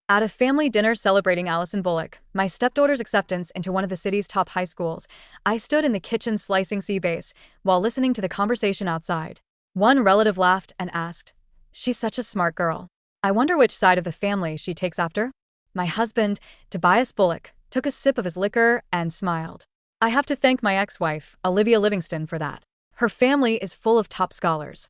At a family dinner celebrating Allison Bullock, my stepdaughter's acceptance into one of the city's top high schools, I stood in the kitchen slicing sea bass while listening to the conversation outside. One relative laughed and asked, "She's such a smart girl. I wonder which side of the family she takes after?" My husband, Tobias Bullock, took a sip of his liquor and smiled. "I have to thank my ex-wife, Alyvia Livingston, for that. Her family is full of top scholars."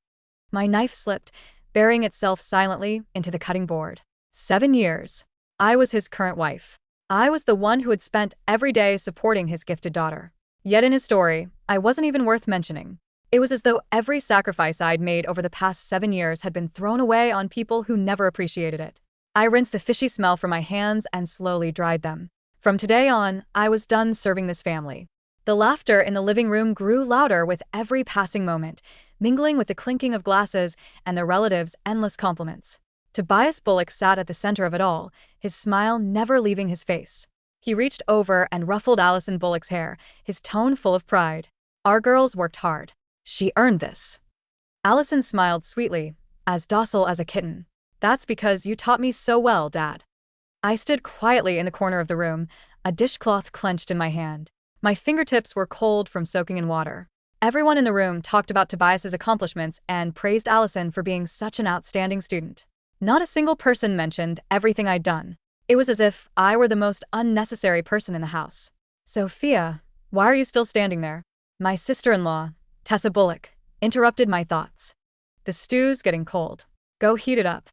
My knife slipped, burying itself silently into the cutting board. 7 years. I was his current wife. I was the one who had spent every day supporting his gifted daughter. Yet in his story, I wasn't even worth mentioning. It was as though every sacrifice I'd made over the past 7 years had been thrown away on people who never appreciated it. I rinsed the fishy smell from my hands and slowly dried them. From today on, I was done serving this family. The laughter in the living room grew louder with every passing moment, mingling with the clinking of glasses and the relatives' endless compliments. Tobias Bullock sat at the center of it all, his smile never leaving his face. He reached over and ruffled Allison Bullock's hair, his tone full of pride. "Our girls worked hard. She earned this." Allison smiled sweetly, as docile as a kitten. "That's because you taught me so well, Dad." I stood quietly in the corner of the room, a dishcloth clenched in my hand. My fingertips were cold from soaking in water. Everyone in the room talked about Tobias's accomplishments and praised Allison for being such an outstanding student. Not a single person mentioned everything I'd done. It was as if I were the most unnecessary person in the house. "Sophia, why are you still standing there?" My sister-in-law, Tessa Bullock, interrupted my thoughts. "The stew's getting cold. Go heat it up."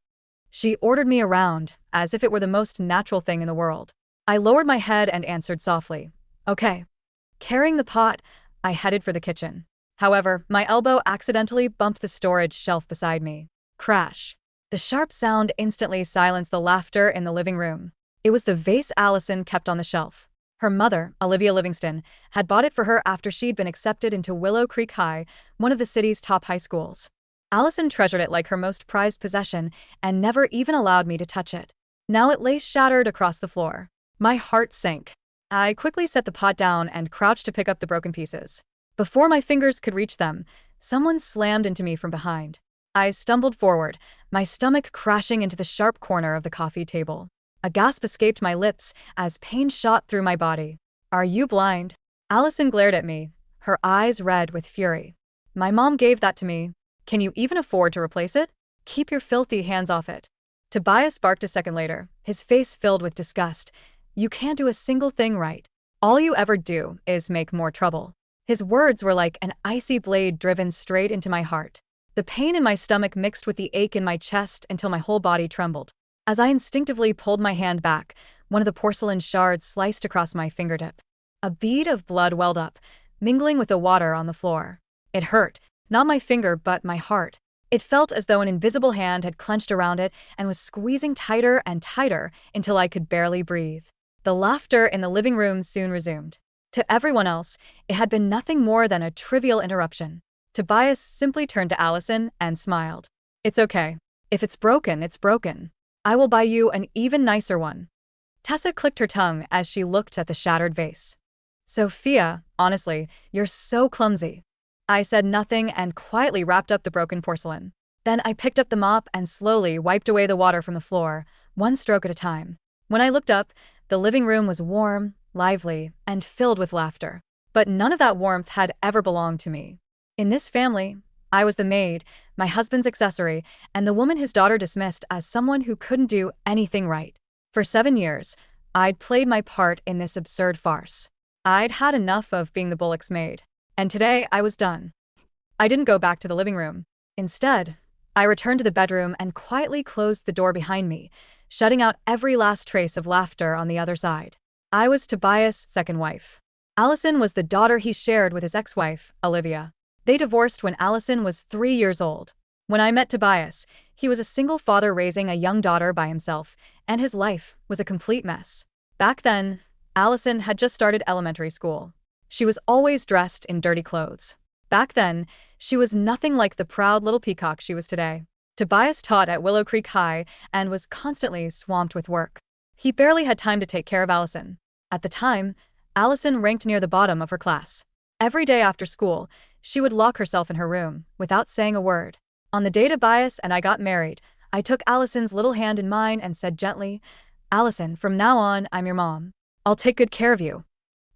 She ordered me around, as if it were the most natural thing in the world. I lowered my head and answered softly, "Okay." Carrying the pot, I headed for the kitchen. However, my elbow accidentally bumped the storage shelf beside me. Crash. The sharp sound instantly silenced the laughter in the living room. It was the vase Allison kept on the shelf. Her mother, Alyvia Livingston, had bought it for her after she'd been accepted into Willow Creek High, one of the city's top high schools. Allison treasured it like her most prized possession and never even allowed me to touch it. Now it lay shattered across the floor. My heart sank. I quickly set the pot down and crouched to pick up the broken pieces. Before my fingers could reach them, someone slammed into me from behind. I stumbled forward, my stomach crashing into the sharp corner of the coffee table. A gasp escaped my lips as pain shot through my body. "Are you blind?" Allison glared at me, her eyes red with fury. "My mom gave that to me. Can you even afford to replace it? Keep your filthy hands off it." Tobias barked a second later, his face filled with disgust. "You can't do a single thing right. All you ever do is make more trouble." His words were like an icy blade driven straight into my heart. The pain in my stomach mixed with the ache in my chest until my whole body trembled. As I instinctively pulled my hand back, one of the porcelain shards sliced across my fingertip. A bead of blood welled up, mingling with the water on the floor. It hurt, not my finger but my heart. It felt as though an invisible hand had clenched around it and was squeezing tighter and tighter until I could barely breathe. The laughter in the living room soon resumed. To everyone else, it had been nothing more than a trivial interruption. Tobias simply turned to Allison and smiled. "It's okay. If it's broken, it's broken. I will buy you an even nicer one." Tessa clicked her tongue as she looked at the shattered vase. "Sophia, honestly, you're so clumsy." I said nothing and quietly wrapped up the broken porcelain. Then I picked up the mop and slowly wiped away the water from the floor, one stroke at a time. When I looked up, the living room was warm, lively, and filled with laughter. But none of that warmth had ever belonged to me. In this family, I was the maid, my husband's accessory, and the woman his daughter dismissed as someone who couldn't do anything right. For 7 years, I'd played my part in this absurd farce. I'd had enough of being the Bullock's maid. And today I was done. I didn't go back to the living room. Instead, I returned to the bedroom and quietly closed the door behind me, shutting out every last trace of laughter on the other side. I was Tobias' second wife. Allison was the daughter he shared with his ex-wife, Alyvia. They divorced when Allison was 3 years old. When I met Tobias, he was a single father raising a young daughter by himself, and his life was a complete mess. Back then, Allison had just started elementary school. She was always dressed in dirty clothes. Back then, she was nothing like the proud little peacock she was today. Tobias taught at Willow Creek High and was constantly swamped with work. He barely had time to take care of Allison. At the time, Allison ranked near the bottom of her class. Every day after school, she would lock herself in her room, without saying a word. On the day Tobias and I got married, I took Allison's little hand in mine and said gently, Allison, from now on, I'm your mom. I'll take good care of you.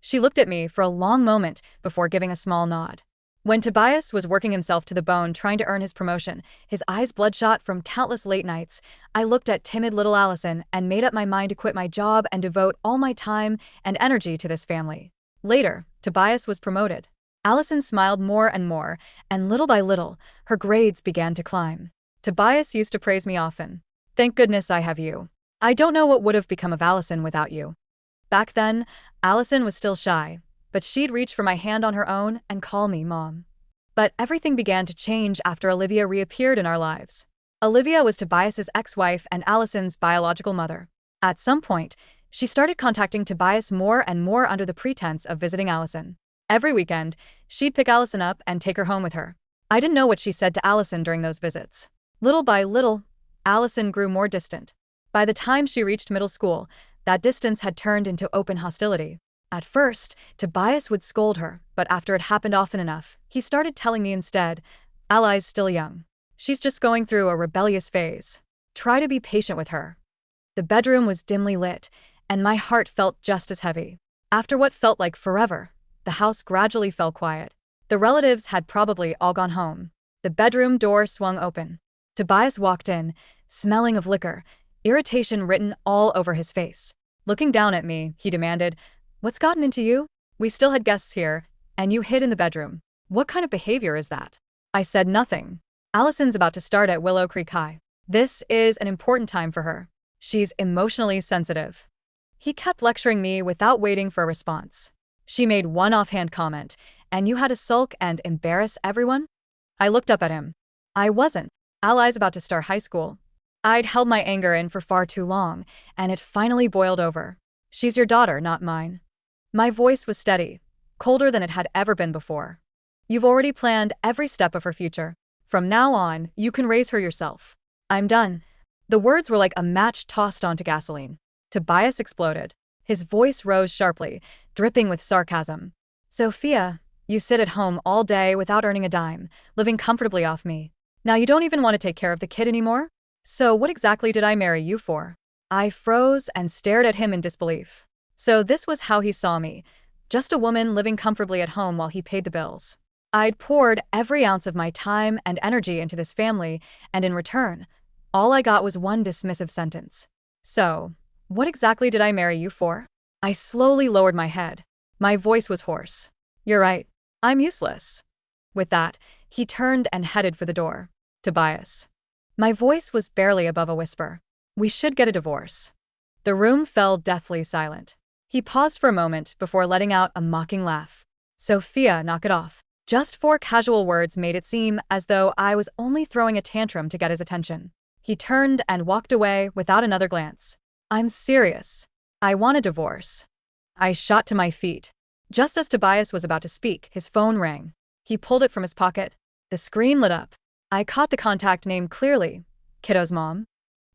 She looked at me for a long moment before giving a small nod. When Tobias was working himself to the bone trying to earn his promotion, his eyes bloodshot from countless late nights, I looked at timid little Allison and made up my mind to quit my job and devote all my time and energy to this family. Later, Tobias was promoted. Allison smiled more and more, and little by little, her grades began to climb. Tobias used to praise me often. Thank goodness I have you. I don't know what would have become of Allison without you. Back then, Allison was still shy, but she'd reach for my hand on her own and call me Mom. But everything began to change after Alyvia reappeared in our lives. Alyvia was Tobias's ex-wife and Allison's biological mother. At some point, she started contacting Tobias more and more under the pretense of visiting Allison. Every weekend, she'd pick Allison up and take her home with her. I didn't know what she said to Allison during those visits. Little by little, Allison grew more distant. By the time she reached middle school, that distance had turned into open hostility. At first, Tobias would scold her, but after it happened often enough, he started telling me instead, Ally's still young. She's just going through a rebellious phase. Try to be patient with her. The bedroom was dimly lit, and my heart felt just as heavy. After what felt like forever, the house gradually fell quiet. The relatives had probably all gone home. The bedroom door swung open. Tobias walked in, smelling of liquor, irritation written all over his face. Looking down at me, he demanded, "What's gotten into you? We still had guests here, and you hid in the bedroom. What kind of behavior is that?" I said nothing. Allison's about to start at Willow Creek High. This is an important time for her. She's emotionally sensitive. He kept lecturing me without waiting for a response. She made one offhand comment, "And you had to sulk and embarrass everyone?" I looked up at him. I wasn't. Ally's about to start high school. I'd held my anger in for far too long, and it finally boiled over. She's your daughter, not mine. My voice was steady, colder than it had ever been before. You've already planned every step of her future. From now on, you can raise her yourself. I'm done. The words were like a match tossed onto gasoline. Tobias exploded. His voice rose sharply, dripping with sarcasm. Sophia, you sit at home all day without earning a dime, living comfortably off me. Now you don't even want to take care of the kid anymore? So what exactly did I marry you for? I froze and stared at him in disbelief. So this was how he saw me, just a woman living comfortably at home while he paid the bills. I'd poured every ounce of my time and energy into this family, and in return, all I got was one dismissive sentence. So, what exactly did I marry you for? I slowly lowered my head. My voice was hoarse. You're right. I'm useless. With that, he turned and headed for the door. Tobias. My voice was barely above a whisper. We should get a divorce. The room fell deathly silent. He paused for a moment before letting out a mocking laugh. Sophia, knock it off. Just 4 casual words made it seem as though I was only throwing a tantrum to get his attention. He turned and walked away without another glance. I'm serious. I want a divorce. I shot to my feet. Just as Tobias was about to speak, his phone rang. He pulled it from his pocket. The screen lit up. I caught the contact name clearly. Kiddo's mom?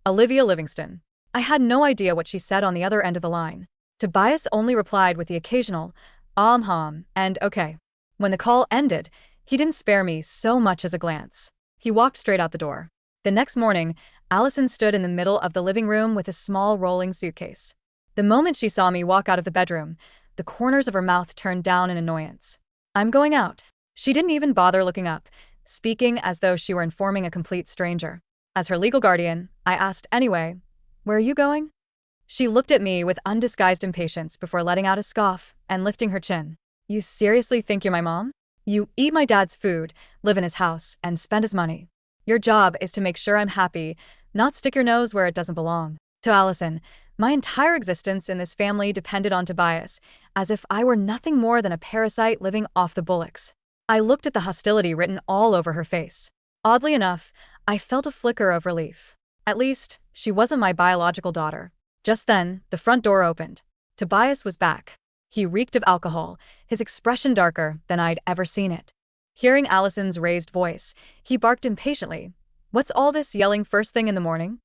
Alyvia Livingston. I had no idea what she said on the other end of the line. Tobias only replied with the occasional, and okay. When the call ended, he didn't spare me so much as a glance. He walked straight out the door. The next morning, Allison stood in the middle of the living room with a small rolling suitcase. The moment she saw me walk out of the bedroom, the corners of her mouth turned down in annoyance. I'm going out. She didn't even bother looking up, speaking as though she were informing a complete stranger. As her legal guardian, I asked anyway, where are you going? She looked at me with undisguised impatience before letting out a scoff and lifting her chin. You seriously think you're my mom? You eat my dad's food, live in his house, and spend his money. Your job is to make sure I'm happy, not stick your nose where it doesn't belong. To Allison, my entire existence in this family depended on Tobias, as if I were nothing more than a parasite living off the Bullocks. I looked at the hostility written all over her face. Oddly enough, I felt a flicker of relief. At least, she wasn't my biological daughter. Just then, the front door opened. Tobias was back. He reeked of alcohol, his expression darker than I'd ever seen it. Hearing Allison's raised voice, he barked impatiently. What's all this yelling first thing in the morning?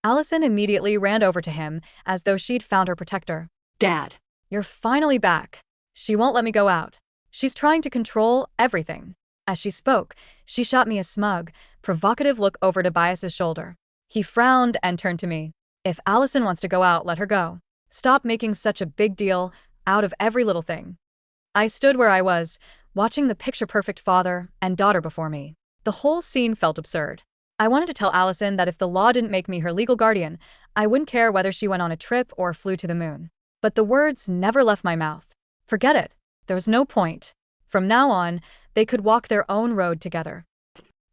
Allison immediately ran over to him as though she'd found her protector. Dad, you're finally back. She won't let me go out. She's trying to control everything. As she spoke, she shot me a smug, provocative look over Tobias's shoulder. He frowned and turned to me. If Allison wants to go out, let her go. Stop making such a big deal out of every little thing. I stood where I was, watching the picture-perfect father and daughter before me. The whole scene felt absurd. I wanted to tell Allison that if the law didn't make me her legal guardian, I wouldn't care whether she went on a trip or flew to the moon. But the words never left my mouth. Forget it. There was no point. From now on, they could walk their own road together.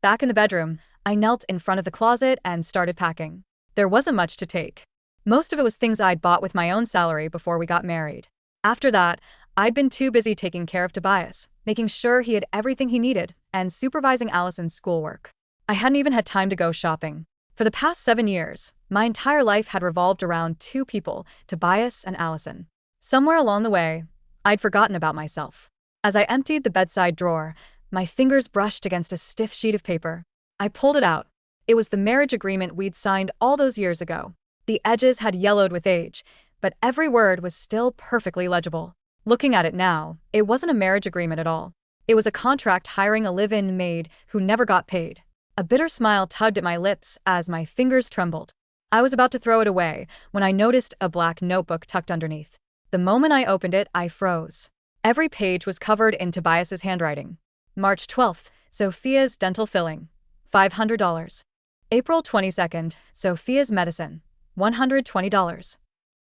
Back in the bedroom, I knelt in front of the closet and started packing. There wasn't much to take. Most of it was things I'd bought with my own salary before we got married. After that, I'd been too busy taking care of Tobias, making sure he had everything he needed, and supervising Allison's schoolwork. I hadn't even had time to go shopping. For the past 7 years, my entire life had revolved around two people, Tobias and Allison. Somewhere along the way, I'd forgotten about myself. As I emptied the bedside drawer, my fingers brushed against a stiff sheet of paper. I pulled it out. It was the marriage agreement we'd signed all those years ago. The edges had yellowed with age, but every word was still perfectly legible. Looking at it now, it wasn't a marriage agreement at all. It was a contract hiring a live-in maid who never got paid. A bitter smile tugged at my lips as my fingers trembled. I was about to throw it away when I noticed a black notebook tucked underneath. The moment I opened it, I froze. Every page was covered in Tobias's handwriting. March 12th, Sophia's dental filling, $500. April 22nd, Sophia's medicine, $120.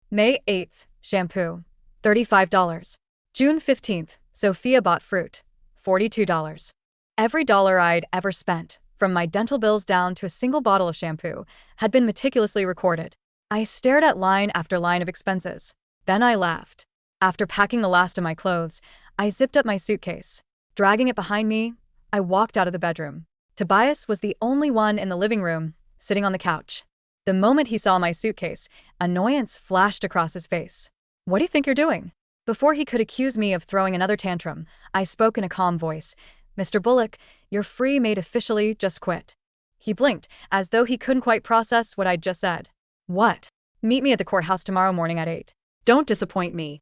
May 8th, shampoo, $35. June 15th, Sophia bought fruit, $42. Every dollar I'd ever spent, from my dental bills down to a single bottle of shampoo, had been meticulously recorded. I stared at line after line of expenses. Then I laughed. After packing the last of my clothes, I zipped up my suitcase. Dragging it behind me, I walked out of the bedroom. Tobias was the only one in the living room, sitting on the couch. The moment he saw my suitcase, annoyance flashed across his face. "What do you think you're doing?" Before he could accuse me of throwing another tantrum, I spoke in a calm voice. "Mr. Bullock, you're free made officially, just quit." He blinked, as though he couldn't quite process what I'd just said. "What?" "Meet me at the courthouse tomorrow morning at 8. Don't disappoint me."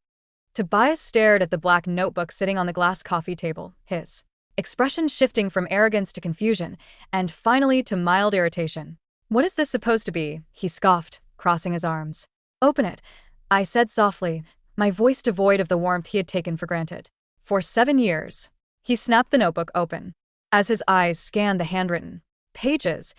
Tobias stared at the black notebook sitting on the glass coffee table, his expression shifting from arrogance to confusion, and finally to mild irritation. "What is this supposed to be?" he scoffed, crossing his arms. "Open it," I said softly, my voice devoid of the warmth he had taken for granted. "For 7 years." He snapped the notebook open. As his eyes scanned the handwritten pages,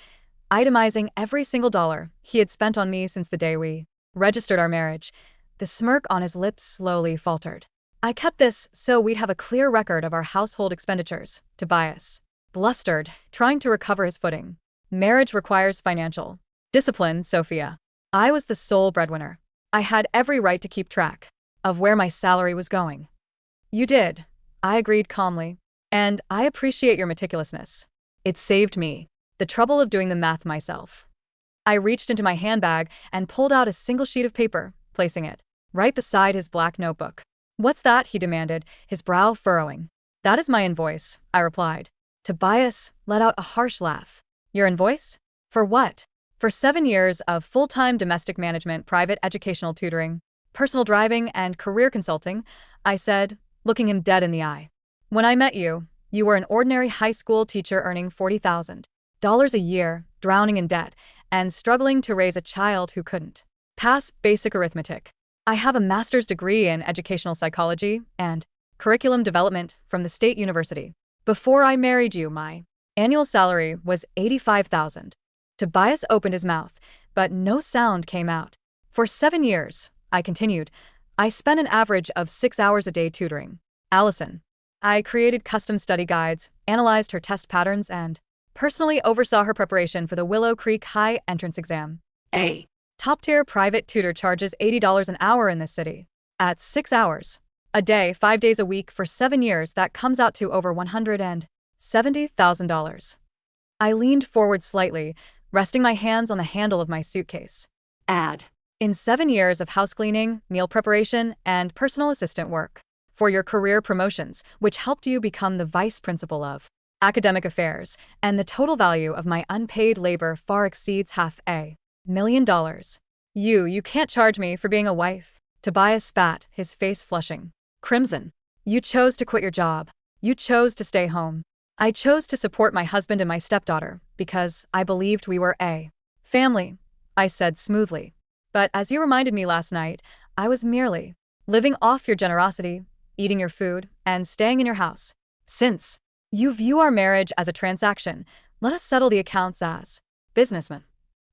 itemizing every single dollar he had spent on me since the day we registered our marriage, the smirk on his lips slowly faltered. "I kept this so we'd have a clear record of our household expenditures," Tobias blustered, trying to recover his footing. "Marriage requires financial discipline, Sophia." I was the sole breadwinner. I had every right to keep track of where my salary was going. "You did," I agreed calmly, "and I appreciate your meticulousness. It saved me the trouble of doing the math myself." I reached into my handbag and pulled out a single sheet of paper, placing it right beside his black notebook. "What's that?" he demanded, his brow furrowing. "That is my invoice," I replied. Tobias let out a harsh laugh. "Your invoice? For what?" "For 7 years of full-time domestic management, private educational tutoring, personal driving, and career consulting," I said, looking him dead in the eye. "When I met you, you were an ordinary high school teacher earning $40,000 a year, drowning in debt, and struggling to raise a child who couldn't pass basic arithmetic. I have a master's degree in educational psychology and curriculum development from the State University. Before I married you, my annual salary was $85,000. Tobias opened his mouth, but no sound came out. "For 7 years, I continued, I spent an average of 6 hours a day tutoring Allison. I created custom study guides, analyzed her test patterns, and personally oversaw her preparation for the Willow Creek High entrance exam. A top-tier private tutor charges $80 an hour in this city. At 6 hours a day, 5 days a week for 7 years, that comes out to over $170,000. I leaned forward slightly, resting my hands on the handle of my suitcase. "Add in 7 years of house cleaning, meal preparation, and personal assistant work for your career promotions, which helped you become the vice principal of academic affairs, and the total value of my unpaid labor far exceeds $500,000. You can't charge me for being a wife." Tobias spat, his face flushing crimson. "You chose to quit your job. You chose to stay home. I chose to support my husband and my stepdaughter because I believed we were a family," I said smoothly. But as you reminded me last night, I was merely living off your generosity, eating your food, and staying in your house. Since you view our marriage as a transaction, let us settle the accounts as businessmen.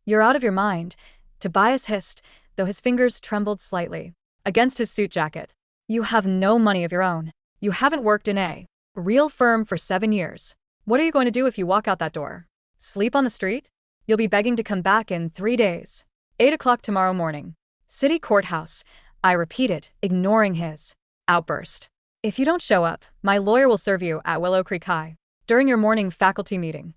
You're out of your mind, Tobias hissed, though his fingers trembled slightly against his suit jacket. You have no money of your own. You haven't worked in a real firm for 7 years. What are you going to do if you walk out that door? Sleep on the street? You'll be begging to come back in 3 days. 8 o'clock tomorrow morning. City courthouse, I repeated, ignoring his outburst. If you don't show up, my lawyer will serve you at Willow Creek High during your morning faculty meeting.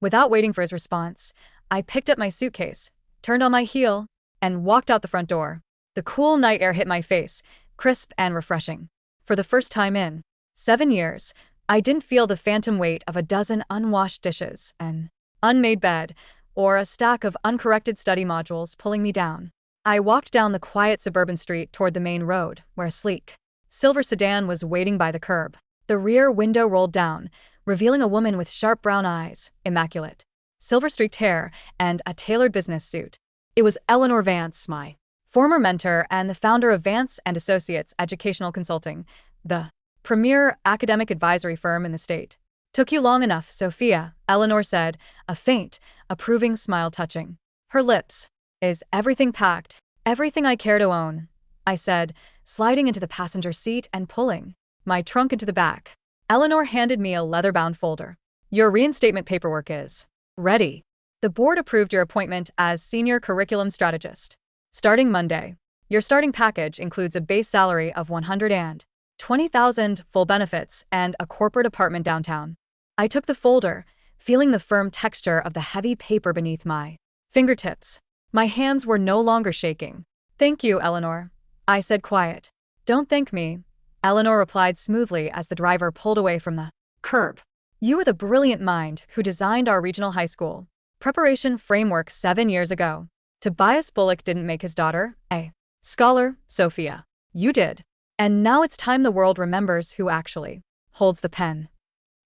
Without waiting for his response, I picked up my suitcase, turned on my heel, and walked out the front door. The cool night air hit my face, crisp and refreshing. For the first time in 7 years, I didn't feel the phantom weight of a dozen unwashed dishes, an unmade bed, or a stack of uncorrected study modules pulling me down. I walked down the quiet suburban street toward the main road, where a sleek silver sedan was waiting by the curb. The rear window rolled down, revealing a woman with sharp brown eyes, immaculate, silver-streaked hair, and a tailored business suit. It was Eleanor Vance, my former mentor and the founder of Vance and Associates Educational Consulting, the premier academic advisory firm in the state. Took you long enough, Sophia, Eleanor said, a faint, approving smile touching her lips. Is everything packed? Everything I care to own, I said, sliding into the passenger seat and pulling my trunk into the back. Eleanor handed me a leather-bound folder. Your reinstatement paperwork is ready. The board approved your appointment as senior curriculum strategist. Starting Monday. Your starting package includes a base salary of $120,000, full benefits, and a corporate apartment downtown. I took the folder, feeling the firm texture of the heavy paper beneath my fingertips. My hands were no longer shaking. Thank you, Eleanor, I said quiet. Don't thank me, Eleanor replied smoothly as the driver pulled away from the curb. You were the brilliant mind who designed our regional high school preparation framework 7 years ago. Tobias Bullock didn't make his daughter a scholar, Sophia. You did. And now it's time the world remembers who actually holds the pen.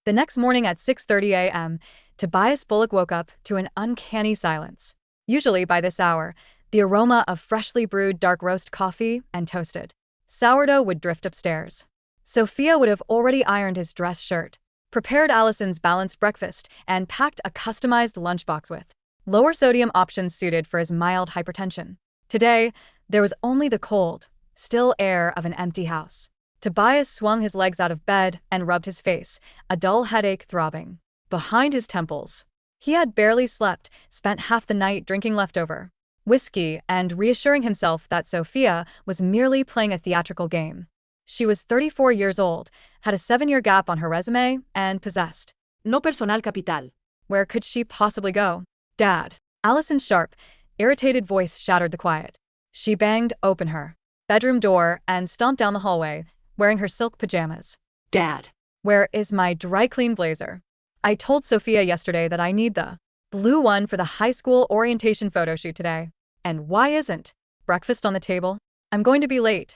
The next morning at 6:30 a.m., Tobias Bullock woke up to an uncanny silence. Usually by this hour, the aroma of freshly brewed dark roast coffee and toasted sourdough would drift upstairs. Sophia would have already ironed his dress shirt, prepared Allison's balanced breakfast, and packed a customized lunchbox with lower sodium options suited for his mild hypertension. Today, there was only the cold, still air of an empty house. Tobias swung his legs out of bed and rubbed his face, a dull headache throbbing behind his temples. He had barely slept, spent half the night drinking leftover whiskey and reassuring himself that Sophia was merely playing a theatrical game. She was 34 years old, had a 7-year gap on her resume, and possessed no personal capital. Where could she possibly go? Dad. Allison's sharp, irritated voice shattered the quiet. She banged open her bedroom door and stomped down the hallway, wearing her silk pajamas. Dad. Where is my dry-clean blazer? I told Sophia yesterday that I need the blue one for the high school orientation photo shoot today. And why isn't breakfast on the table? I'm going to be late.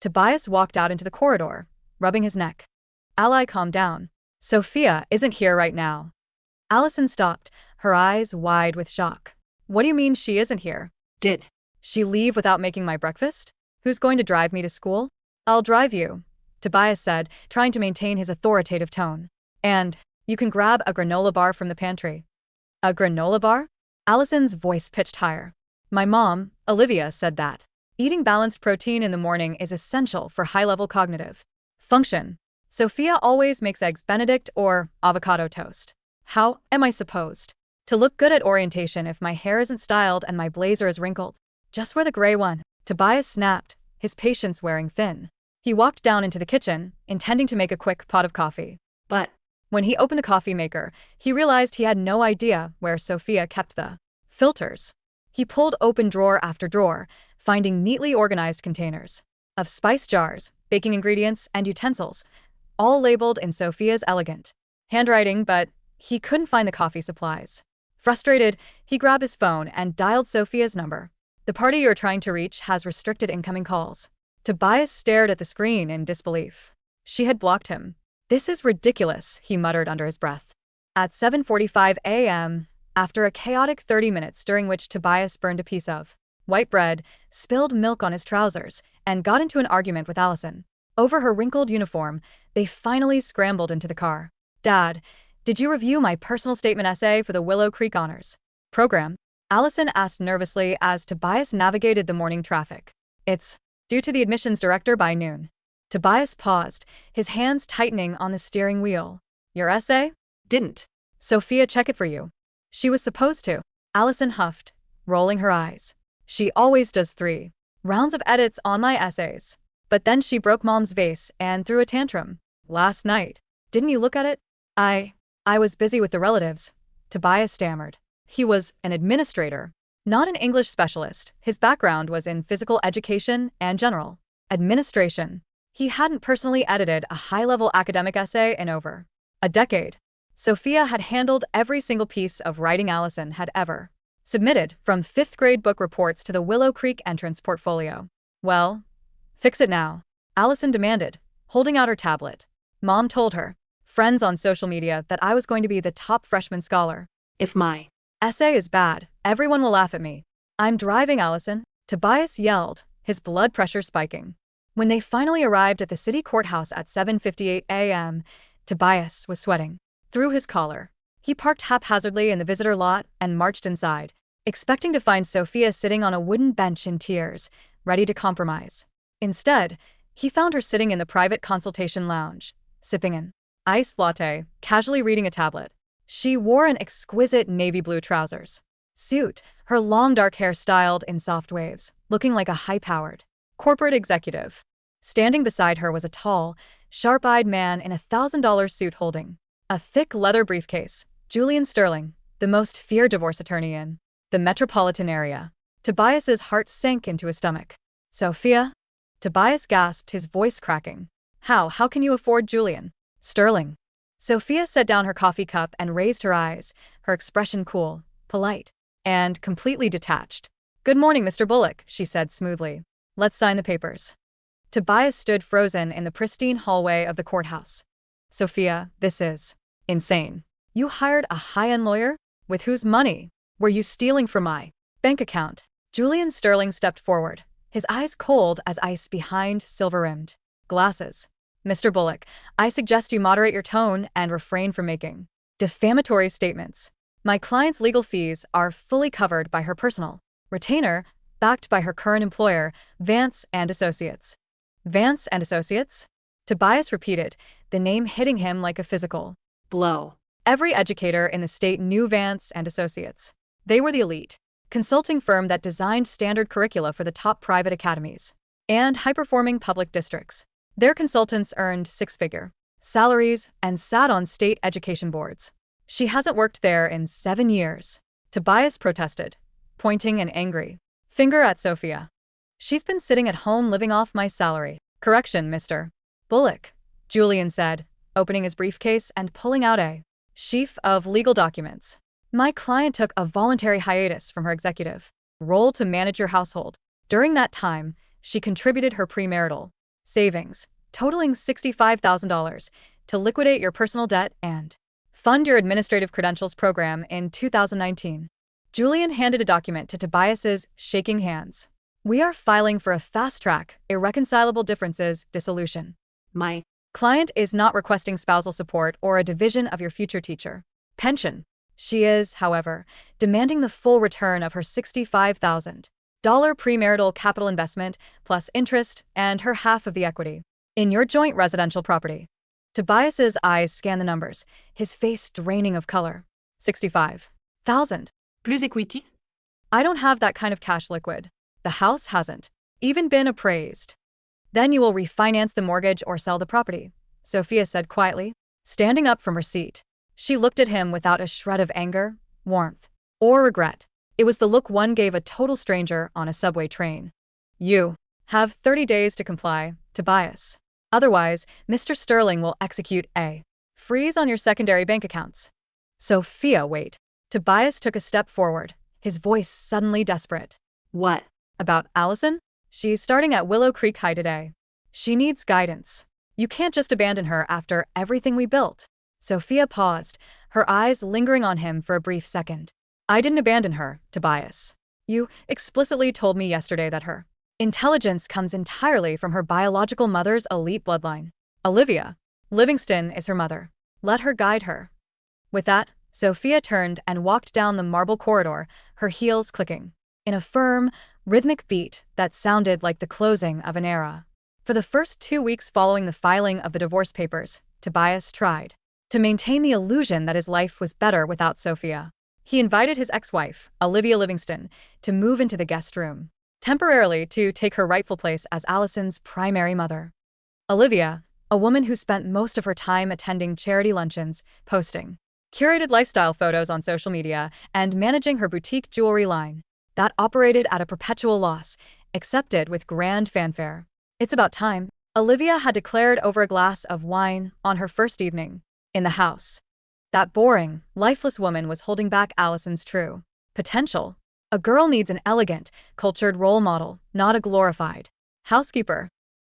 Tobias walked out into the corridor, rubbing his neck. Ally, calm down. Sophia isn't here right now. Allison stopped, her eyes wide with shock. What do you mean she isn't here? Did she leave without making my breakfast? Who's going to drive me to school? I'll drive you, Tobias said, trying to maintain his authoritative tone. And you can grab a granola bar from the pantry. A granola bar? Allison's voice pitched higher. My mom, Alyvia, said that eating balanced protein in the morning is essential for high-level cognitive function. Sophia always makes eggs Benedict or avocado toast. How am I supposed to look good at orientation if my hair isn't styled and my blazer is wrinkled? Just wear the gray one, Tobias snapped, his patience wearing thin. He walked down into the kitchen, intending to make a quick pot of coffee. But when he opened the coffee maker, he realized he had no idea where Sophia kept the filters. He pulled open drawer after drawer, finding neatly organized containers of spice jars, baking ingredients, and utensils, all labeled in Sophia's elegant handwriting, but he couldn't find the coffee supplies. Frustrated, he grabbed his phone and dialed Sophia's number. The party you're trying to reach has restricted incoming calls. Tobias stared at the screen in disbelief. She had blocked him. This is ridiculous, he muttered under his breath. At 7:45 a.m., after a chaotic 30 minutes during which Tobias burned a piece of white bread, spilled milk on his trousers, and got into an argument with Allison. Over her wrinkled uniform, they finally scrambled into the car. "Dad, did you review my personal statement essay for the Willow Creek Honors program?" Allison asked nervously as Tobias navigated the morning traffic. "It's due to the admissions director by noon." Tobias paused, his hands tightening on the steering wheel. "Your essay?" "Didn't Sophia check it for you?" "She was supposed to." Allison huffed, rolling her eyes. "She always does 3 rounds of edits on my essays. But then she broke Mom's vase and threw a tantrum. Last night. Didn't you look at it?" I was busy with the relatives," Tobias stammered. He was an administrator, not an English specialist. His background was in physical education and general administration. He hadn't personally edited a high-level academic essay in over a decade. Sophia had handled every single piece of writing Allison had ever submitted, from 5th-grade book reports to the Willow Creek entrance portfolio. "Well, fix it now," Allison demanded, holding out her tablet. "Mom told her friends on social media that I was going to be the top freshman scholar. If my essay is bad, everyone will laugh at me." "I'm driving, Allison," Tobias yelled, his blood pressure spiking. When they finally arrived at the city courthouse at 7:58 a.m., Tobias was sweating through his collar. He parked haphazardly in the visitor lot and marched inside, expecting to find Sophia sitting on a wooden bench in tears, ready to compromise. Instead, he found her sitting in the private consultation lounge, sipping an iced latte, casually reading a tablet. She wore an exquisite navy blue trousers suit, her long dark hair styled in soft waves, looking like a high-powered corporate executive. Standing beside her was a tall, sharp-eyed man in a $1,000 suit holding a thick leather briefcase. Julian Sterling, the most feared divorce attorney in the metropolitan area. Tobias's heart sank into his stomach. "Sophia?" Tobias gasped, his voice cracking. How can you afford Julian Sterling?" Sophia set down her coffee cup and raised her eyes, her expression cool, polite, and completely detached. "Good morning, Mr. Bullock," she said smoothly. "Let's sign the papers." Tobias stood frozen in the pristine hallway of the courthouse. "Sophia, this is insane. You hired a high-end lawyer? With whose money? Were you stealing from my bank account?" Julian Sterling stepped forward, his eyes cold as ice behind silver-rimmed glasses. "Mr. Bullock, I suggest you moderate your tone and refrain from making defamatory statements. My client's legal fees are fully covered by her personal retainer, backed by her current employer, Vance and Associates." "Vance and Associates?" Tobias repeated, the name hitting him like a physical blow. Every educator in the state knew Vance and Associates. They were the elite consulting firm that designed standard curricula for the top private academies and high-performing public districts. Their consultants earned 6-figure salaries and sat on state education boards. "She hasn't worked there in 7 years," Tobias protested, pointing an angry finger at Sophia. "She's been sitting at home living off my salary." "Correction, Mr. Bullock," Julian said, opening his briefcase and pulling out a sheaf of legal documents. "My client took a voluntary hiatus from her executive role to manage your household. During that time, she contributed her premarital savings, totaling $65,000, to liquidate your personal debt and fund your administrative credentials program in 2019. Julian handed a document to Tobias's shaking hands. "We are filing for a fast-track, irreconcilable differences dissolution. My client is not requesting spousal support or a division of your future teacher pension. She is, however, demanding the full return of her $65,000 premarital capital investment plus interest and her half of the equity in your joint residential property." Tobias's eyes scanned the numbers, his face draining of color. $65,000. Plus equity? "I don't have that kind of cash liquid. The house hasn't even been appraised." "Then you will refinance the mortgage or sell the property," Sophia said quietly, standing up from her seat. She looked at him without a shred of anger, warmth, or regret. It was the look one gave a total stranger on a subway train. "You have 30 days to comply, Tobias. Otherwise, Mr. Sterling will execute a freeze on your secondary bank accounts." "Sophia, wait." Tobias took a step forward, his voice suddenly desperate. "What about Allison? She's starting at Willow Creek High today. She needs guidance. You can't just abandon her after everything we built." Sophia paused, her eyes lingering on him for a brief second. "I didn't abandon her, Tobias. You explicitly told me yesterday that her intelligence comes entirely from her biological mother's elite bloodline. Alyvia Livingston is her mother. Let her guide her. With that, Sophia turned and walked down the marble corridor, her heels clicking, in a firm, rhythmic beat that sounded like the closing of an era. For the first 2 weeks following the filing of the divorce papers, Tobias tried to maintain the illusion that his life was better without Sophia. He invited his ex-wife, Alyvia Livingston, to move into the guest room, temporarily to take her rightful place as Allison's primary mother. Alyvia, a woman who spent most of her time attending charity luncheons, posting curated lifestyle photos on social media, and managing her boutique jewelry line that operated at a perpetual loss, accepted with grand fanfare. It's about time, Alyvia had declared over a glass of wine on her first evening in the house. That boring, lifeless woman was holding back Allison's true potential. A girl needs an elegant, cultured role model, not a glorified housekeeper.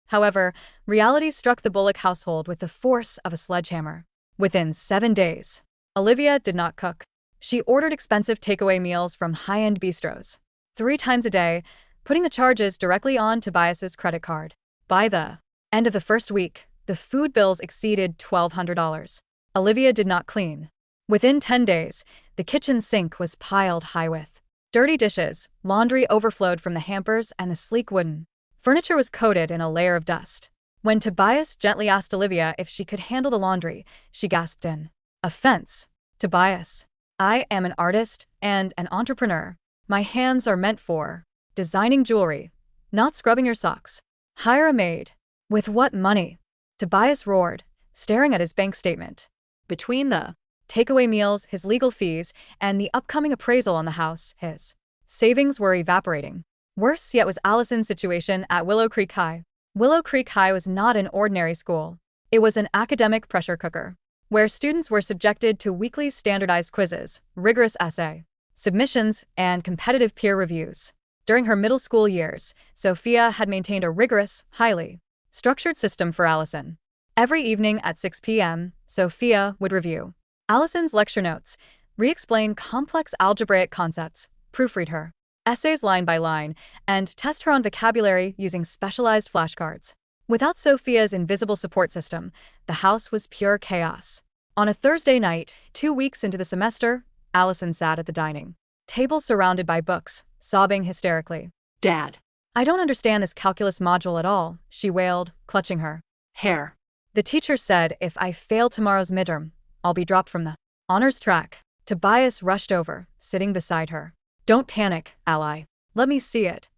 However, reality struck the Bullock household with the force of a sledgehammer. Within 7 days, Alyvia did not cook. She ordered expensive takeaway meals from high-end bistros 3 times a day, putting the charges directly on Tobias's credit card. By the end of the first week, the food bills exceeded $1,200. Alyvia did not clean. Within 10 days, the kitchen sink was piled high with dirty dishes, laundry overflowed from the hampers, and the sleek wooden furniture was coated in a layer of dust. When Tobias gently asked Alyvia if she could handle the laundry, she gasped in offense. Tobias, I am an artist and an entrepreneur. My hands are meant for designing jewelry, not scrubbing your socks. Hire a maid. With what money? Tobias roared, staring at his bank statement. Between the takeaway meals, his legal fees, and the upcoming appraisal on the house, his savings were evaporating. Worse yet was Allison's situation at Willow Creek High. Willow Creek High was not an ordinary school. It was an academic pressure cooker, where students were subjected to weekly standardized quizzes, rigorous essay submissions, and competitive peer reviews. During her middle school years, Sophia had maintained a rigorous, highly structured system for Allison. Every evening at 6 p.m., Sophia would review Allison's lecture notes, re-explain complex algebraic concepts, proofread her essays line by line, and test her on vocabulary using specialized flashcards. Without Sophia's invisible support system, the house was pure chaos. On a Thursday night, 2 weeks into the semester, Allison sat at the dining table surrounded by books, sobbing hysterically. Dad, I don't understand this calculus module at all, she wailed, clutching her hair. The teacher said if I fail tomorrow's midterm, I'll be dropped from the honors track. Tobias rushed over, sitting beside her. Don't panic, Ally. Let me see it.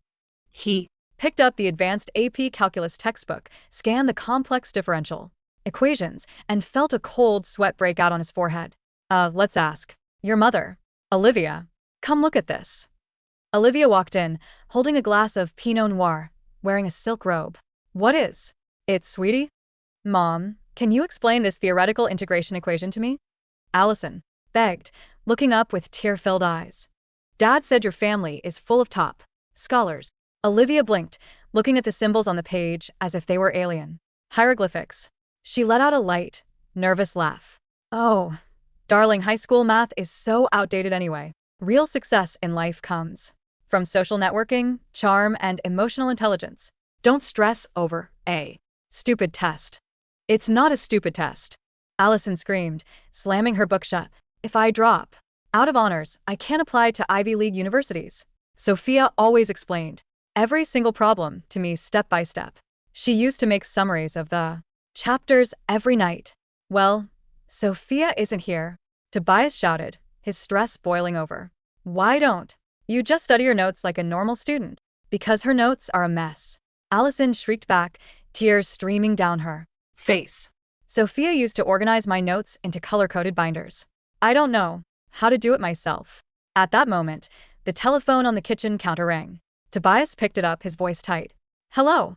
He picked up the advanced AP calculus textbook, scanned the complex differential equations, and felt a cold sweat break out on his forehead. Let's ask your mother. Alyvia, come look at this. Alyvia walked in, holding a glass of Pinot Noir, wearing a silk robe. What is it, sweetie? Mom, can you explain this theoretical integration equation to me? Allison begged, looking up with tear-filled eyes. Dad said your family is full of top scholars. Alyvia blinked, looking at the symbols on the page as if they were alien hieroglyphics. She let out a light, nervous laugh. Oh, darling, high school math is so outdated anyway. Real success in life comes from social networking, charm, and emotional intelligence. Don't stress over a stupid test. It's not a stupid test. Allison screamed, slamming her book shut. If I drop out of honors, I can't apply to Ivy League universities. Sophia always explained every single problem to me step by step. She used to make summaries of the chapters every night. Well, Sophia isn't here, Tobias shouted, his stress boiling over. Why don't you just study your notes like a normal student? Because her notes are a mess. Allison shrieked back, tears streaming down her face. Sophia used to organize my notes into color-coded binders. I don't know how to do it myself. At that moment, the telephone on the kitchen counter rang. Tobias picked it up, his voice tight. Hello?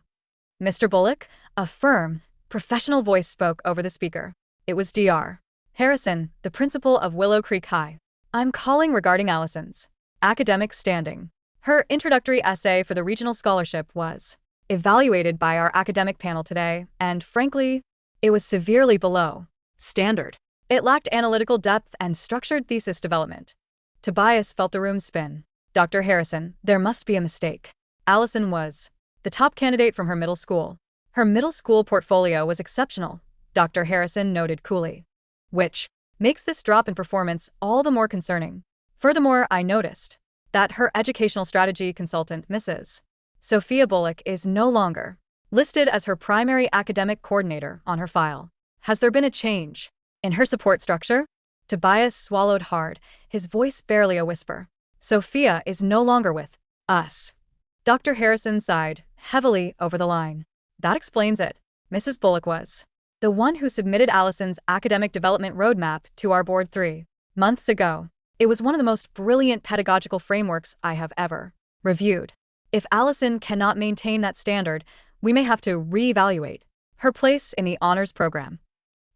Mr. Bullock? A firm, professional voice spoke over the speaker. It was Dr. Harrison, the principal of Willow Creek High. I'm calling regarding Allison's academic standing. Her introductory essay for the regional scholarship was evaluated by our academic panel today, and frankly, it was severely below standard. It lacked analytical depth and structured thesis development. Tobias felt the room spin. Dr. Harrison, there must be a mistake. Allison was the top candidate from her middle school. Her middle school portfolio was exceptional, Dr. Harrison noted coolly. Which makes this drop in performance all the more concerning. Furthermore, I noticed that her educational strategy consultant, Mrs. Sophia Bullock, is no longer listed as her primary academic coordinator on her file. Has there been a change in her support structure? Tobias swallowed hard, his voice barely a whisper. Sophia is no longer with us. Dr. Harrison sighed heavily over the line. That explains it. Mrs. Bullock was the one who submitted Allison's academic development roadmap to our board 3 months ago. It was one of the most brilliant pedagogical frameworks I have ever reviewed. If Allison cannot maintain that standard, we may have to reevaluate her place in the honors program.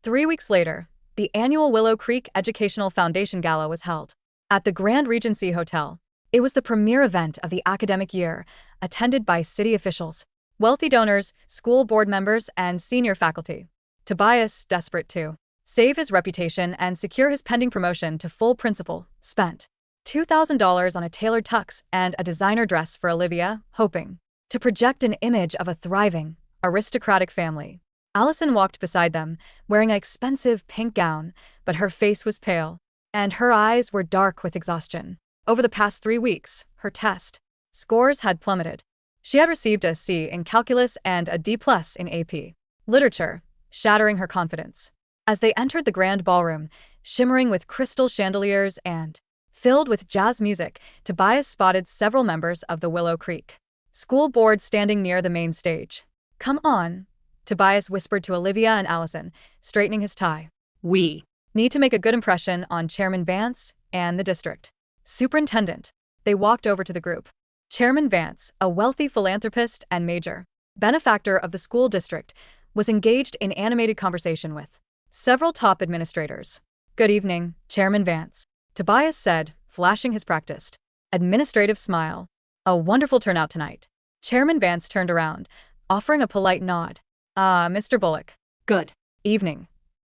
3 weeks later, the annual Willow Creek Educational Foundation Gala was held at the Grand Regency Hotel. It was the premier event of the academic year, attended by city officials, wealthy donors, school board members, and senior faculty. Tobias, desperate to save his reputation and secure his pending promotion to full principal, spent $2,000 on a tailored tux and a designer dress for Alyvia, hoping to project an image of a thriving, aristocratic family. Allison walked beside them, wearing an expensive pink gown, but her face was pale, and her eyes were dark with exhaustion. Over the past 3 weeks, her test scores had plummeted. She had received a C in calculus and a D+ in AP literature, shattering her confidence. As they entered the grand ballroom, shimmering with crystal chandeliers and filled with jazz music, Tobias spotted several members of the Willow Creek school board standing near the main stage. Come on, Tobias whispered to Alyvia and Allison, straightening his tie. We need to make a good impression on Chairman Vance and the district superintendent. They walked over to the group. Chairman Vance, a wealthy philanthropist and major benefactor of the school district, was engaged in animated conversation with several top administrators. Good evening, Chairman Vance, Tobias said, flashing his practiced administrative smile. A wonderful turnout tonight. Chairman Vance turned around, offering a polite nod. Mr. Bullock. Good evening.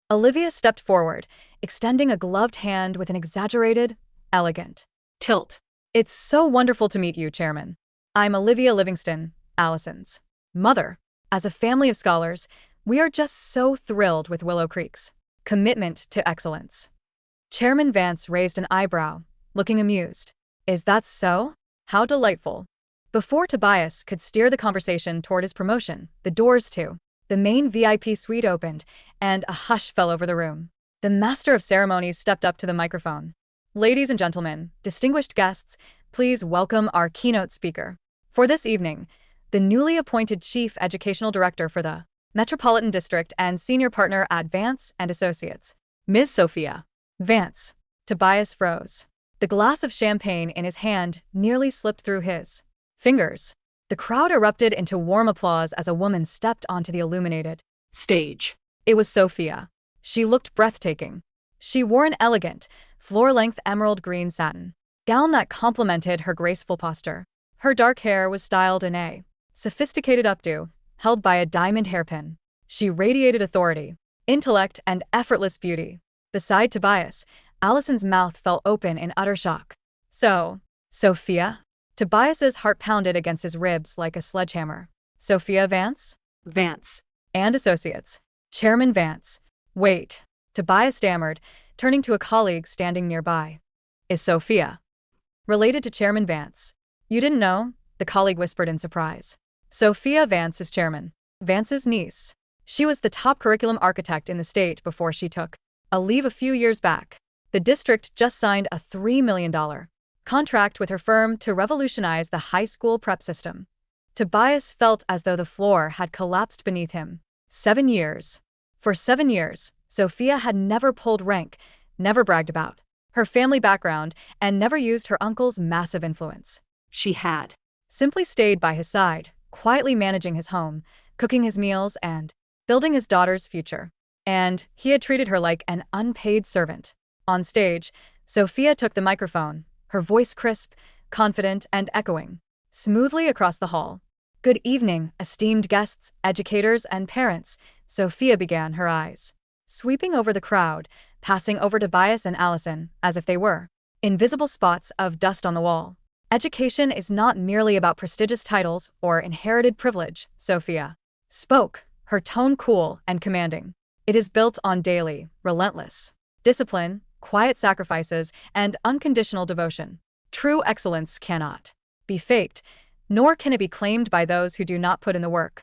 Alyvia stepped forward, extending a gloved hand with an exaggerated, elegant tilt. It's so wonderful to meet you, Chairman. I'm Alyvia Livingston, Allison's mother. As a family of scholars, we are just so thrilled with Willow Creek's commitment to excellence. Chairman Vance raised an eyebrow, looking amused. Is that so? How delightful. Before Tobias could steer the conversation toward his promotion, the doors to the main VIP suite opened, and a hush fell over the room. The master of ceremonies stepped up to the microphone. Ladies and gentlemen, distinguished guests, please welcome our keynote speaker. For this evening, the newly appointed Chief Educational Director for the Metropolitan District and Senior Partner at Vance and Associates, Ms. Sophia Vance. Tobias froze. The glass of champagne in his hand nearly slipped through his fingers. The crowd erupted into warm applause as a woman stepped onto the illuminated stage. It was Sophia. She looked breathtaking. She wore an elegant, floor-length emerald green satin gown that complemented her graceful posture. Her dark hair was styled in a sophisticated updo, held by a diamond hairpin. She radiated authority, intellect, and effortless beauty. Beside Tobias, Allison's mouth fell open in utter shock. So, Sophia? Tobias's heart pounded against his ribs like a sledgehammer. Sophia Vance? Vance. And Associates. Chairman Vance. Wait. Tobias stammered, turning to a colleague standing nearby. Is Sophia related to Chairman Vance? You didn't know? The colleague whispered in surprise. Sophia Vance is Chairman Vance's niece. She was the top curriculum architect in the state before she took a leave a few years back. The district just signed a $3 million contract with her firm to revolutionize the high school prep system. Tobias felt as though the floor had collapsed beneath him. 7 years. For 7 years, Sophia had never pulled rank, never bragged about her family background, and never used her uncle's massive influence. She had simply stayed by his side, quietly managing his home, cooking his meals, and building his daughter's future. And he had treated her like an unpaid servant. On stage, Sophia took the microphone, her voice crisp, confident, and echoing smoothly across the hall. Good evening, esteemed guests, educators, and parents, Sophia began, her eyes sweeping over the crowd, passing over Tobias and Allison as if they were invisible spots of dust on the wall. Education is not merely about prestigious titles or inherited privilege, Sophia spoke, her tone cool and commanding. It is built on daily, relentless discipline, quiet sacrifices, and unconditional devotion. True excellence cannot be faked, nor can it be claimed by those who do not put in the work.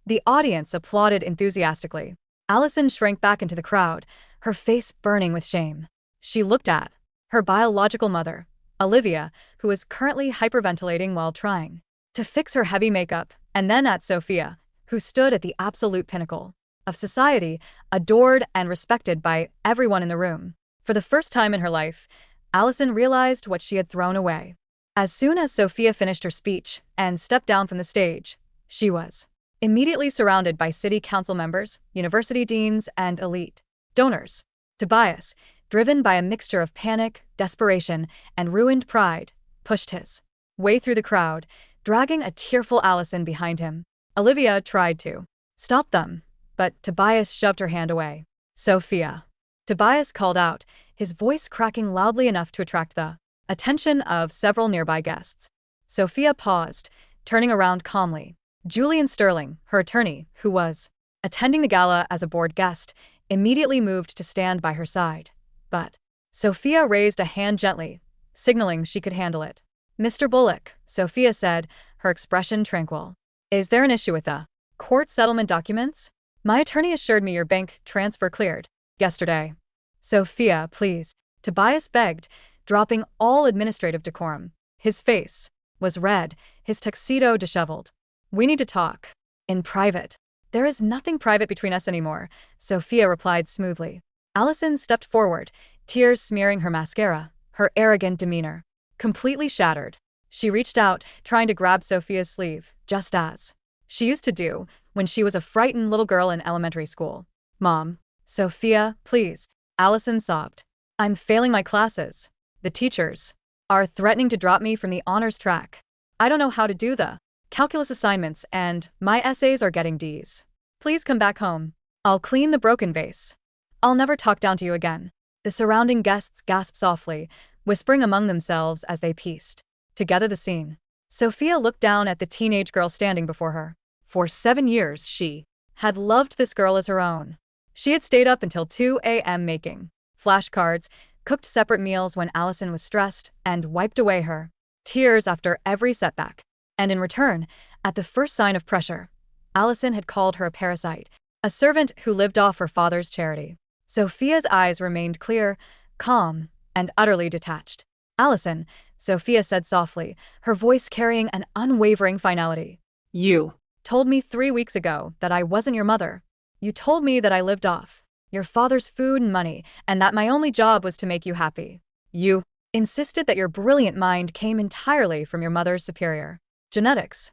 The audience applauded enthusiastically. Allison shrank back into the crowd, her face burning with shame. She looked at her biological mother, Alyvia, who was currently hyperventilating while trying to fix her heavy makeup, and then at Sophia, who stood at the absolute pinnacle of society, adored and respected by everyone in the room. For the first time in her life, Allison realized what she had thrown away. As soon as Sophia finished her speech and stepped down from the stage, she was immediately surrounded by city council members, university deans, and elite donors. Tobias, driven by a mixture of panic, desperation, and ruined pride, pushed his way through the crowd, dragging a tearful Allison behind him. Alyvia tried to stop them, but Tobias shoved her hand away. Sophia, Tobias called out, his voice cracking loudly enough to attract the attention of several nearby guests. Sophia paused, turning around calmly. Julian Sterling, her attorney, who was attending the gala as a board guest, immediately moved to stand by her side. But Sophia raised a hand gently, signaling she could handle it. Mr. Bullock, Sophia said, her expression tranquil. Is there an issue with the court settlement documents? My attorney assured me your bank transfer cleared yesterday. Sophia, please, Tobias begged, dropping all administrative decorum. His face was red, his tuxedo disheveled. We need to talk. In private. There is nothing private between us anymore, Sophia replied smoothly. Allison stepped forward, tears smearing her mascara, her arrogant demeanor completely shattered. She reached out, trying to grab Sophia's sleeve, just as she used to do when she was a frightened little girl in elementary school. Mom, Sophia, please, Allison sobbed. I'm failing my classes. The teachers are threatening to drop me from the honors track. I don't know how to do the calculus assignments, and my essays are getting D's. Please come back home. I'll clean the broken vase. I'll never talk down to you again. The surrounding guests gasped softly, whispering among themselves as they pieced together the scene. Sophia looked down at the teenage girl standing before her. For 7 years she had loved this girl as her own. She had stayed up until 2 a.m. making flashcards, cooked separate meals when Allison was stressed, and wiped away her tears after every setback. And in return, at the first sign of pressure, Allison had called her a parasite, a servant who lived off her father's charity. Sophia's eyes remained clear, calm, and utterly detached. Allison, Sophia said softly, her voice carrying an unwavering finality. You told me 3 weeks ago that I wasn't your mother. You told me that I lived off your father's food and money, and that my only job was to make you happy. You insisted that your brilliant mind came entirely from your mother's superior genetics.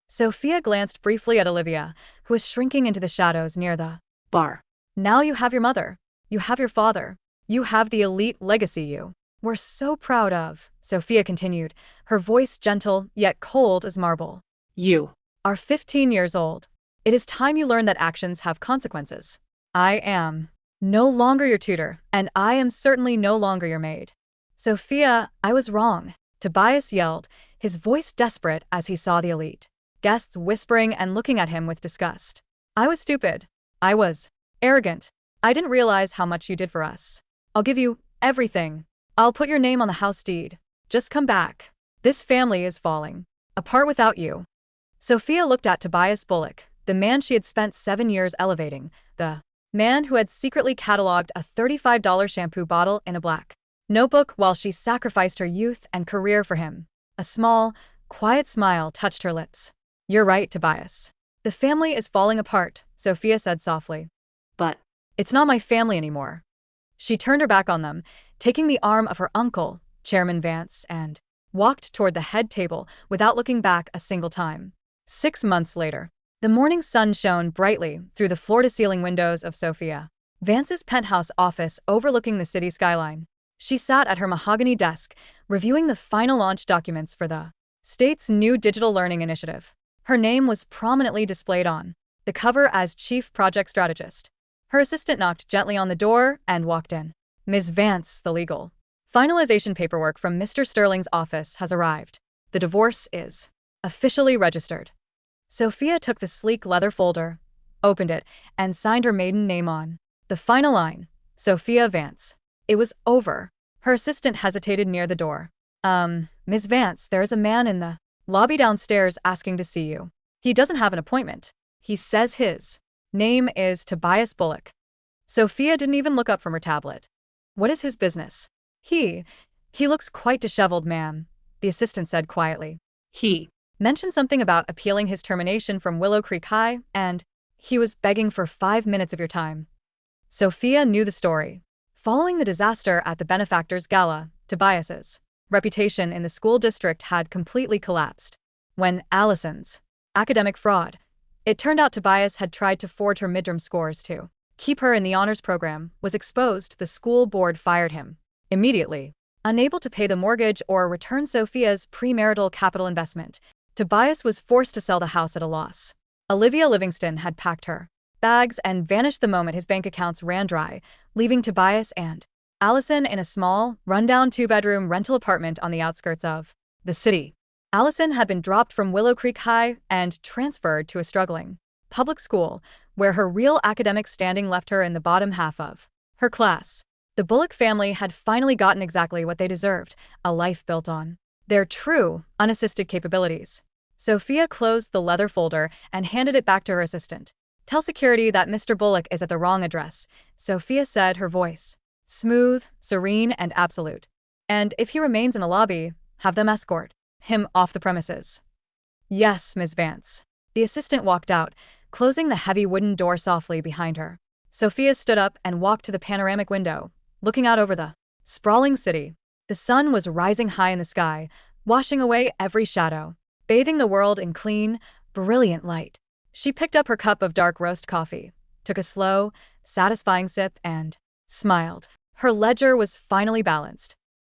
Sophia glanced briefly at Alyvia, who was shrinking into the shadows near the bar. Now you have your mother. You have your father. You have the elite legacy you were so proud of, Sophia continued, her voice gentle yet cold as marble. You are 15 years old. It is time you learn that actions have consequences. I am no longer your tutor, and I am certainly no longer your maid. Sophia, I was wrong, Tobias yelled, his voice desperate as he saw the elite guests whispering and looking at him with disgust. I was stupid. I was arrogant. I didn't realize how much you did for us. I'll give you everything. I'll put your name on the house deed. Just come back. This family is falling apart without you. Sophia looked at Tobias Bullock, the man she had spent 7 years elevating, the man who had secretly cataloged a $35 shampoo bottle in a black notebook while she sacrificed her youth and career for him. A small, quiet smile touched her lips. You're right, Tobias. The family is falling apart, Sophia said softly. But it's not my family anymore. She turned her back on them, taking the arm of her uncle, Chairman Vance, and walked toward the head table without looking back a single time. 6 months later, the morning sun shone brightly through the floor-to-ceiling windows of Sophia Vance's penthouse office overlooking the city skyline. She sat at her mahogany desk, reviewing the final launch documents for the state's new digital learning initiative. Her name was prominently displayed on the cover as Chief Project Strategist. Her assistant knocked gently on the door and walked in. Ms. Vance, the legal finalization paperwork from Mr. Sterling's office has arrived. The divorce is officially registered. Sophia took the sleek leather folder, opened it, and signed her maiden name on the final line, Sophia Vance. It was over. Her assistant hesitated near the door. Miss Vance, there is a man in the lobby downstairs asking to see you. He doesn't have an appointment. He says his name is Tobias Bullock. Sophia didn't even look up from her tablet. What is his business? He looks quite disheveled, ma'am, the assistant said quietly. He mentioned something about appealing his termination from Willow Creek High, and he was begging for 5 minutes of your time. Sophia knew the story. Following the disaster at the benefactors gala, Tobias's reputation in the school district had completely collapsed. When Allison's academic fraud, it turned out Tobias had tried to forge her midterm scores to keep her in the honors program, was exposed, the school board fired him immediately. Unable to pay the mortgage or return Sophia's premarital capital investment, Tobias was forced to sell the house at a loss. Alyvia Livingston had packed her bags and vanished the moment his bank accounts ran dry, leaving Tobias and Allison in a small, rundown 2-bedroom rental apartment on the outskirts of the city. Allison had been dropped from Willow Creek High and transferred to a struggling public school, where her real academic standing left her in the bottom half of her class. The Bullock family had finally gotten exactly what they deserved, a life built on their true, unassisted capabilities. Sophia closed the leather folder and handed it back to her assistant. Tell security that Mr. Bullock is at the wrong address, Sophia said, her voice smooth, serene, and absolute. And if he remains in the lobby, have them escort him off the premises. Yes, Miss Vance. The assistant walked out, closing the heavy wooden door softly behind her. Sophia stood up and walked to the panoramic window, looking out over the sprawling city. The sun was rising high in the sky, washing away every shadow, bathing the world in clean, brilliant light. She picked up her cup of dark roast coffee, took a slow, satisfying sip, and smiled. Her ledger was finally balanced.